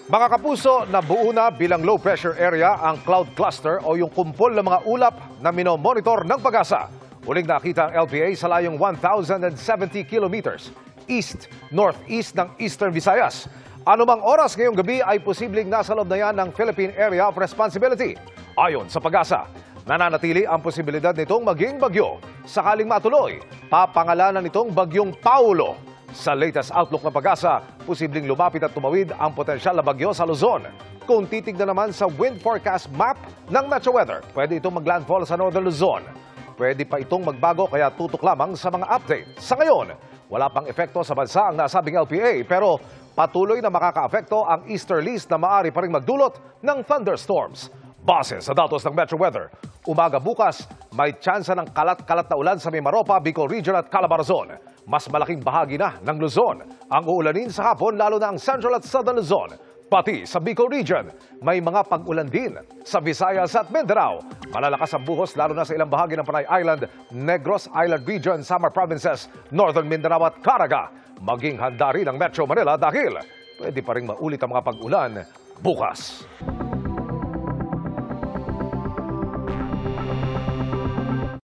Mga kapuso, nabuo na bilang low pressure area ang cloud cluster o yung kumpol ng mga ulap na minomonitor ng Pag-asa. Uling nakita ang LPA sa layong 1,070 kilometers east-northeast ng Eastern Visayas. Anumang oras ngayong gabi ay posibleng nasa loob na yan ng Philippine Area of Responsibility. Ayon sa Pag-asa, nananatili ang posibilidad nitong maging bagyo. Sakaling matuloy, papangalanan nitong bagyong Paulo. Sa latest outlook ng Pag-asa, posibleng lumapit at tumawid ang potensyal na bagyo sa Luzon. Kung titignan naman sa wind forecast map ng Metro Weather, pwede itong maglandfall sa Northern Luzon. Pwede pa itong magbago kaya tutok lamang sa mga update. Sa ngayon, wala pang epekto sa bansa ang nasabing LPA pero patuloy na makaka-apekto ang easterlies na maaari pa rin magdulot ng thunderstorms. Base sa datos ng Metro Weather, umaga bukas may tsansa ng kalat-kalat na ulan sa Mimaropa, Bicol Region at Calabarzon. Mas malaking bahagi na ng Luzon ang uulanin sa hapon lalo na ang Central at Southern Luzon. Pati sa Bicol Region, may mga pag-ulan din sa Visayas at Mindanao. Malalakas ang buhos lalo na sa ilang bahagi ng Panay Island, Negros Island Region, Samar Provinces, Northern Mindanao at Caraga. Maging handa rin ang Metro Manila dahil pwede pa rin maulit ang mga pag-ulan bukas.